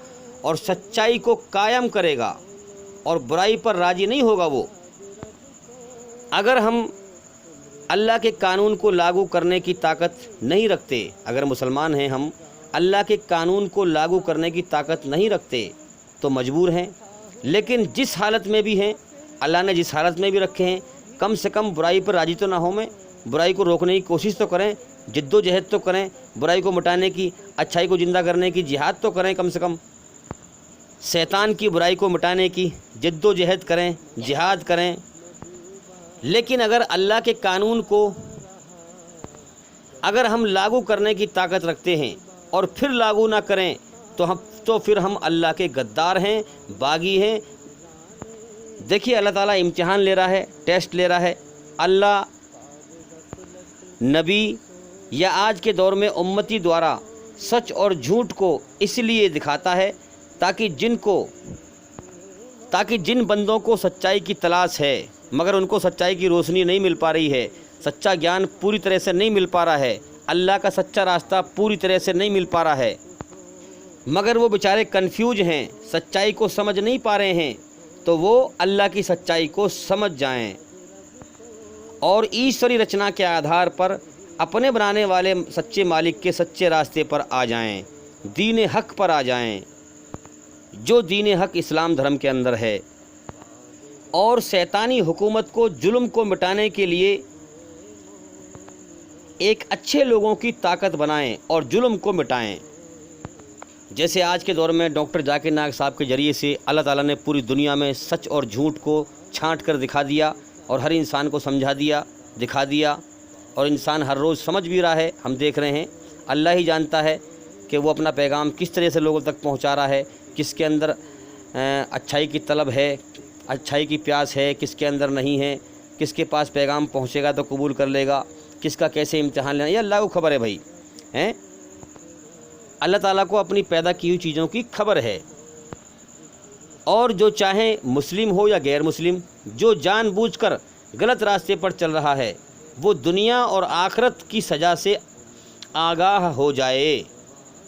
اور سچائی کو قائم کرے گا، اور برائی پر راضی نہیں ہوگا وہ۔ اگر ہم اللہ کے قانون کو لاگو کرنے کی طاقت نہیں رکھتے، اگر مسلمان ہیں ہم، اللہ کے قانون کو لاگو کرنے کی طاقت نہیں رکھتے تو مجبور ہیں، لیکن جس حالت میں بھی ہیں، اللہ نے جس حالت میں بھی رکھے ہیں، کم سے کم برائی پر راضی تو نہ ہوں، میں برائی کو روکنے کی کوشش تو کریں، جد و جہد تو کریں، برائی کو مٹانے کی، اچھائی کو زندہ کرنے کی جہاد تو کریں، کم سے کم شیطان کی برائی کو مٹانے کی جد و جہد کریں، جہاد کریں۔ لیکن اگر اللہ کے قانون کو اگر ہم لاگو کرنے کی طاقت رکھتے ہیں اور پھر لاگو نہ کریں تو پھر ہم اللہ کے غدار ہیں، باغی ہیں۔ دیکھیے اللہ تعالیٰ امتحان لے رہا ہے، ٹیسٹ لے رہا ہے۔ اللہ نبی یا آج کے دور میں امتی دوارا سچ اور جھوٹ کو اس لیے دکھاتا ہے تاکہ جن بندوں کو سچائی کی تلاش ہے مگر ان کو سچائی کی روشنی نہیں مل پا رہی ہے، سچا گیان پوری طرح سے نہیں مل پا رہا ہے، اللہ کا سچا راستہ پوری طرح سے نہیں مل پا رہا ہے، مگر وہ بیچارے کنفیوز ہیں، سچائی کو سمجھ نہیں پا رہے ہیں، تو وہ اللہ کی سچائی کو سمجھ جائیں اور ایشوری رچنا کے آدھار پر اپنے بنانے والے سچے مالک کے سچے راستے پر آ جائیں، دین حق پر آ جائیں، جو دین حق اسلام دھرم کے اندر ہے، اور شیطانی حکومت کو، ظلم کو مٹانے کے لیے ایک اچھے لوگوں کی طاقت بنائیں اور ظلم کو مٹائیں۔ جیسے آج کے دور میں ڈاکٹر ذاکر نائک صاحب کے ذریعے سے اللہ تعالیٰ نے پوری دنیا میں سچ اور جھوٹ کو چھانٹ کر دکھا دیا اور ہر انسان کو سمجھا دیا، دکھا دیا، اور انسان ہر روز سمجھ بھی رہا ہے، ہم دیکھ رہے ہیں۔ اللہ ہی جانتا ہے کہ وہ اپنا پیغام کس طرح سے لوگوں تک پہنچا رہا ہے، کس کے اندر اچھائی کی طلب ہے، اچھائی کی پیاس ہے، کس کے اندر نہیں ہے، کس کے پاس پیغام پہنچے گا تو قبول کر لے گا، کس کا کیسے امتحان لینا، یہ اللہ کو خبر ہے بھائی، ہیں؟ اللہ تعالیٰ کو اپنی پیدا کی ہوئی چیزوں کی خبر ہے، اور جو چاہے مسلم ہو یا غیر مسلم، جو جان بوجھ کر غلط راستے پر چل رہا ہے وہ دنیا اور آخرت کی سزا سے آگاہ ہو جائے۔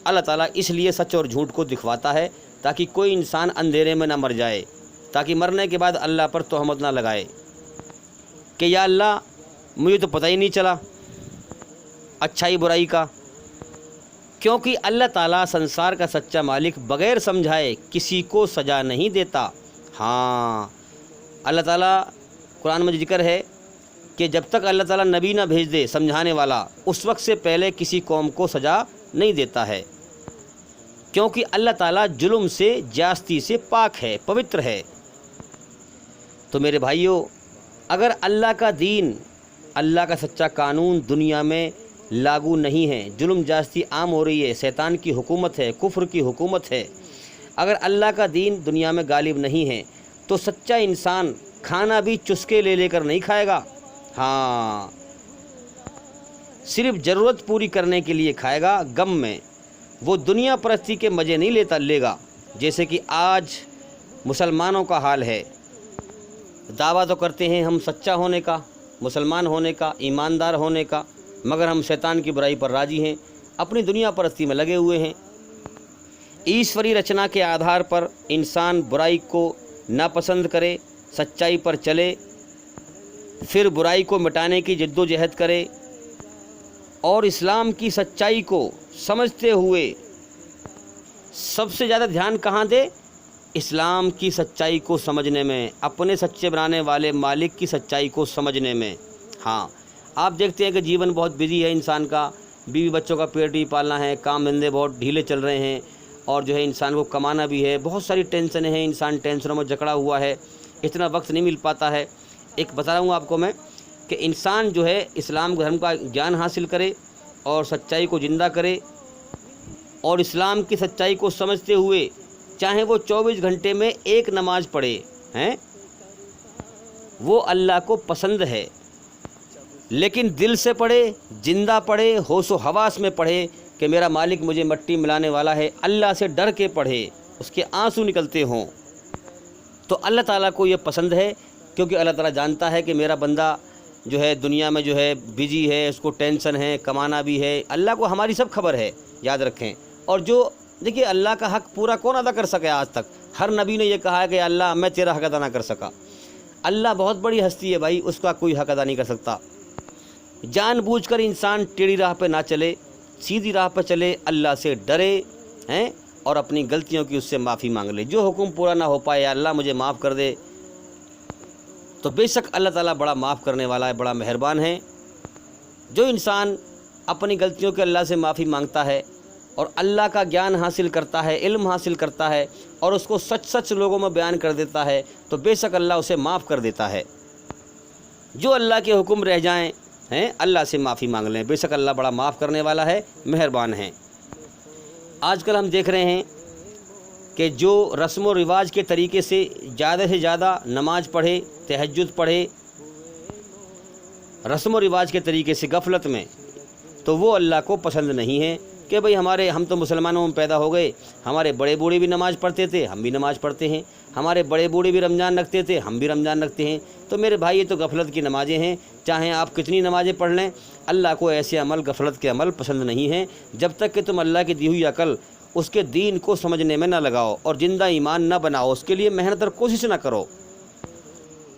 اللہ تعالیٰ اس لیے سچ اور جھوٹ کو دکھواتا ہے تاکہ کوئی انسان اندھیرے میں نہ مر جائے، تاکہ مرنے کے بعد اللہ پر تہمت نہ لگائے کہ یا اللہ مجھے تو پتہ ہی نہیں چلا اچھائی برائی کا، کیونکہ اللہ تعالیٰ سنسار کا سچا مالک بغیر سمجھائے کسی کو سزا نہیں دیتا۔ ہاں، اللہ تعالیٰ قرآن میں ذکر ہے کہ جب تک اللہ تعالیٰ نبی نہ بھیج دے سمجھانے والا، اس وقت سے پہلے کسی قوم کو سزا نہیں دیتا ہے، کیونکہ اللہ تعالیٰ ظلم سے، جاستی سے پاک ہے، پوتر ہے۔ تو میرے بھائیوں، اگر اللہ کا دین، اللہ کا سچا قانون دنیا میں لاگو نہیں ہے، ظلم جاستی عام ہو رہی ہے، شیطان کی حکومت ہے، کفر کی حکومت ہے، اگر اللہ کا دین دنیا میں غالب نہیں ہے تو سچا انسان کھانا بھی چسکے لے لے کر نہیں کھائے گا، ہاں، صرف ضرورت پوری کرنے کے لیے کھائے گا غم میں، وہ دنیا پرستی کے مزے نہیں لے گا، جیسے کہ آج مسلمانوں کا حال ہے۔ دعویٰ تو کرتے ہیں ہم سچا ہونے کا، مسلمان ہونے کا، ایماندار ہونے کا، مگر ہم شیطان کی برائی پر راضی ہیں، اپنی دنیا پرستی میں لگے ہوئے ہیں۔ ایشوری رچنا کے آدھار پر انسان برائی کو ناپسند کرے، سچائی پر چلے، پھر برائی کو مٹانے کی جد و جہد کرے، اور اسلام کی سچائی کو سمجھتے ہوئے سب سے زیادہ دھیان کہاں دے؟ اسلام کی سچائی کو سمجھنے میں، اپنے سچے بنانے والے مالک کی سچائی کو سمجھنے میں۔ ہاں، آپ دیکھتے ہیں کہ جیون بہت بزی ہے انسان کا، بیوی بچوں کا پیٹ بھی پالنا ہے، کام دھندے بہت ڈھیلے چل رہے ہیں، اور جو ہے انسان کو کمانا بھی ہے، بہت ساری ٹینشنیں ہیں، انسان ٹینشنوں میں جکڑا ہوا ہے، اتنا وقت نہیں مل پاتا ہے۔ ایک بتا رہا ہوں آپ کو میں کہ انسان جو ہے اسلام دھرم کا گیان حاصل کرے اور سچائی کو زندہ کرے، اور اسلام کی سچائی کو سمجھتے ہوئے چاہے وہ 24 گھنٹے میں ایک نماز پڑھے ہیں، وہ اللہ کو پسند ہے، لیکن دل سے پڑھے، زندہ پڑھے، ہوش و حواس میں پڑھے کہ میرا مالک مجھے مٹی ملانے والا ہے، اللہ سے ڈر کے پڑھے، اس کے آنسو نکلتے ہوں، تو اللہ تعالیٰ کو یہ پسند ہے، کیونکہ اللہ تعالیٰ جانتا ہے کہ میرا بندہ جو ہے دنیا میں جو ہے بزی ہے، اس کو ٹینشن ہے، کمانا بھی ہے، اللہ کو ہماری سب خبر ہے، یاد رکھیں۔ اور جو دیکھیے اللہ کا حق پورا کون ادا کر سکے آج تک؟ ہر نبی نے یہ کہا ہے کہ اللہ میں تیرا حق ادا نہ کر سکا۔ اللہ بہت بڑی ہستی ہے بھائی، اس کا کوئی حق ادا نہیں کر سکتا۔ جان بوجھ کر انسان ٹیڑھی راہ پہ نہ چلے، سیدھی راہ پہ چلے، اللہ سے ڈرے ہیں اور اپنی غلطیوں کی اس سے معافی مانگ لے۔ جو حکم پورا نہ ہو پائے، یا اللہ مجھے معاف کر دے، تو بے شک اللہ تعالیٰ بڑا معاف کرنے والا ہے، بڑا مہربان ہے۔ جو انسان اپنی غلطیوں کے اللہ سے معافی مانگتا ہے اور اللہ کا گیان حاصل کرتا ہے، علم حاصل کرتا ہے، اور اس کو سچ سچ لوگوں میں بیان کر دیتا ہے، تو بے شک اللہ اسے معاف کر دیتا ہے۔ جو اللہ کے حکم رہ جائیں ہیں، اللہ سے معافی مانگ لیں، بے شک اللہ بڑا معاف کرنے والا ہے، مہربان ہے۔ آج کل ہم دیکھ رہے ہیں کہ جو رسم و رواج کے طریقے سے زیادہ نماز پڑھے، تہجد پڑھے، رسم و رواج کے طریقے سے غفلت میں، تو وہ اللہ کو پسند نہیں ہے کہ بھئی ہم تو مسلمانوں میں پیدا ہو گئے، ہمارے بڑے بوڑھے بھی نماز پڑھتے تھے، ہم بھی نماز پڑھتے ہیں، ہمارے بڑے بوڑھے بھی رمضان رکھتے تھے، ہم بھی رمضان رکھتے ہیں، تو میرے بھائی یہ تو غفلت کی نمازیں ہیں، چاہے آپ کتنی نمازیں پڑھ لیں، اللہ کو ایسے عمل، غفلت کے عمل پسند نہیں ہیں، جب تک کہ تم اللہ کی دی ہوئی عقل اس کے دین کو سمجھنے میں نہ لگاؤ اور زندہ ایمان نہ بناؤ، اس کے لیے محنت اور کوشش نہ کرو۔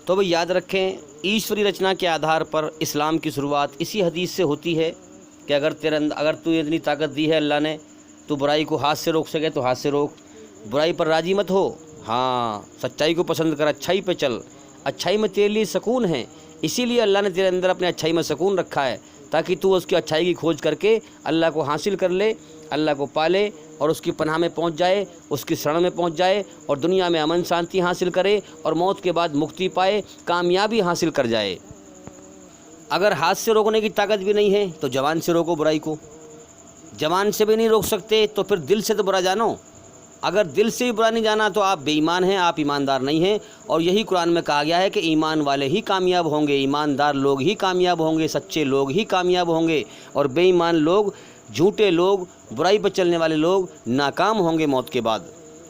تو بھئی یاد رکھیں، ایشوری رچنا کے آدھار پر اسلام کی شروعات اسی حدیث سے ہوتی ہے کہ اگر تو اتنی طاقت دی ہے اللہ نے، تو برائی کو ہاتھ سے روک سکے تو ہاتھ سے روک، برائی پر راضی مت ہو، ہاں سچائی کو پسند کر، اچھائی پہ چل، اچھائی میں تیرے لیے سکون ہے، اسی لیے اللہ نے تیرے اندر اپنے اچھائی میں سکون رکھا ہے، تاکہ تو اس کی اچھائی کی کھوج کر کے اللہ کو حاصل کر لے، اللہ کو پالے اور اس کی پناہ میں پہنچ جائے، اس کی شرن میں پہنچ جائے، اور دنیا میں امن شانتی حاصل کرے، اور موت کے بعد مکتی پائے، کامیابی حاصل کر جائے۔ اگر ہاتھ سے روکنے کی طاقت بھی نہیں ہے تو زبان سے روکو برائی کو، زبان سے بھی نہیں روک سکتے تو پھر دل سے تو برا جانو، اگر دل سے بھی برا نہیں جانا تو آپ بے ایمان ہیں، آپ ایماندار نہیں ہیں، اور یہی قرآن میں کہا گیا ہے کہ ایمان والے ہی کامیاب ہوں گے، ایماندار لوگ ہی کامیاب ہوں گے، سچے لوگ ہی کامیاب ہوں گے، اور بے ایمان لوگ، جھوٹے لوگ، برائی پر چلنے والے لوگ ناکام ہوں گے موت کے بعد۔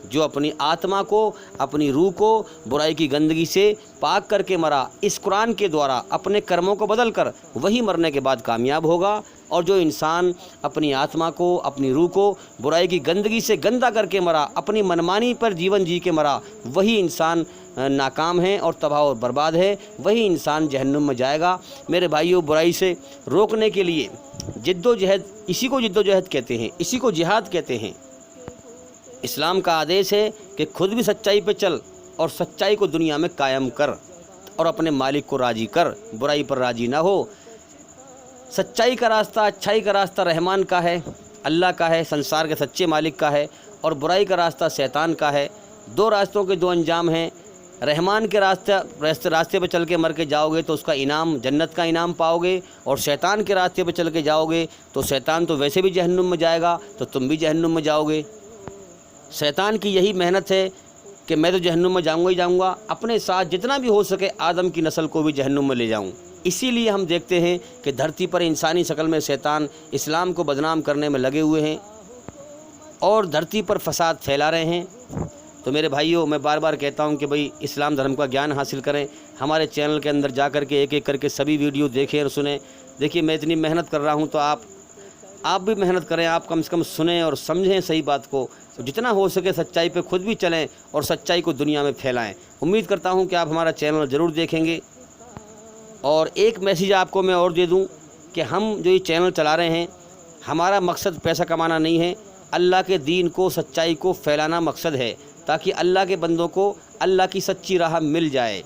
جو اپنی آتما کو، اپنی روح کو برائی کی گندگی سے پاک کر کے مرا اس قرآن کے دوارا اپنے کرموں کو بدل کر، وہی مرنے کے بعد کامیاب ہوگا، اور جو انسان اپنی آتما کو، اپنی روح کو برائی کی گندگی سے گندا کر کے مرا، اپنی منمانی پر جیون جی کے مرا، وہی انسان ناکام ہے اور تباہ اور برباد ہے، وہی انسان جہنم میں جائے گا۔ میرے بھائیوں، برائی سے روکنے کے لیے جد و جہد، اسی کو جد و جہد کہتے ہیں، اسی کو جہاد کہتے ہیں۔ اسلام کا آدیش ہے کہ خود بھی سچائی پہ چل اور سچائی کو دنیا میں قائم کر، اور اپنے مالک کو راضی کر، برائی پر راضی نہ ہو۔ سچائی کا راستہ، اچھائی کا راستہ رحمان کا ہے، اللہ کا ہے، سنسار کے سچے مالک کا ہے، اور برائی کا راستہ شیطان کا ہے۔ دو راستوں کے دو انجام ہیں، رحمان کے راستے پہ چل کے مر کے جاؤ گے تو اس کا انعام، جنت کا انعام پاؤ گے، اور شیطان کے راستے پہ چل کے جاؤ گے تو شیطان تو ویسے بھی جہنم میں جائے گا، تو تم بھی جہنم میں جاؤ گے۔ شیطان کی یہی محنت ہے کہ میں تو جہنم میں جاؤں گا ہی جاؤں گا، اپنے ساتھ جتنا بھی ہو سکے آدم کی نسل کو بھی جہنم میں لے جاؤں۔ اسی لیے ہم دیکھتے ہیں کہ دھرتی پر انسانی شکل میں شیطان اسلام کو بدنام کرنے میں لگے ہوئے ہیں اور دھرتی پر فساد پھیلا رہے ہیں۔ تو میرے بھائیوں، میں بار بار کہتا ہوں کہ بھئی اسلام دھرم کا گیان حاصل کریں، ہمارے چینل کے اندر جا کر کے ایک ایک کر کے سبھی ویڈیو دیکھیں اور سنیں۔ دیکھیے میں اتنی محنت کر رہا ہوں تو آپ بھی محنت کریں، آپ کم سے کم سنیں اور سمجھیں صحیح بات کو، جتنا ہو سکے سچائی پہ خود بھی چلیں اور سچائی کو دنیا میں پھیلائیں۔ امید کرتا ہوں کہ آپ ہمارا چینل ضرور دیکھیں گے۔ اور ایک میسیج آپ کو میں اور دے دوں کہ ہم جو یہ چینل چلا رہے ہیں، ہمارا مقصد پیسہ کمانا نہیں ہے، اللہ کے دین کو، سچائی کو پھیلانا مقصد ہے، تاکہ اللہ کے بندوں کو اللہ کی سچی راہ مل جائے۔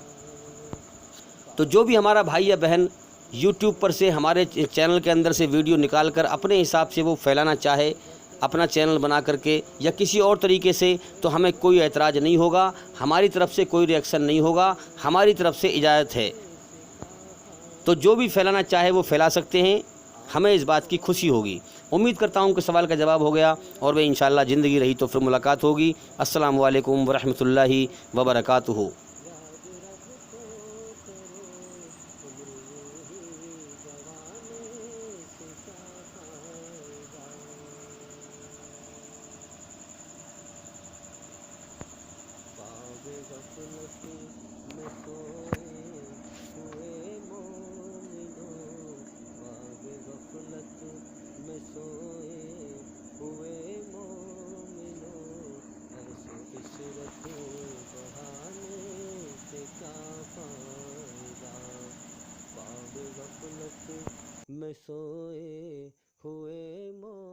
تو جو بھی ہمارا بھائی یا بہن یوٹیوب پر سے ہمارے چینل کے اندر سے ویڈیو نکال کر اپنے حساب سے وہ پھیلانا چاہے اپنا چینل بنا کر کے یا کسی اور طریقے سے، تو ہمیں کوئی اعتراض نہیں ہوگا، ہماری طرف سے کوئی ریئیکشن نہیں ہوگا، ہماری طرف سے اجازت ہے۔ تو جو بھی پھیلانا چاہے وہ پھیلا سکتے ہیں، ہمیں اس بات کی خوشی ہوگی۔ امید کرتا ہوں کہ سوال کا جواب ہو گیا، اور وہ انشاءاللہ زندگی رہی تو پھر ملاقات ہوگی۔ السلام علیکم ورحمۃ اللہ وبرکاتہ۔ غفلت میں سوئے ہوئے مومنوں، خواب غفلت میں سوئے ہوئے مومنوں، عرش و عشرت بڑھانے سے کیا فائدہ، خواب غفلت میں سوئے ہوئے مومنوں۔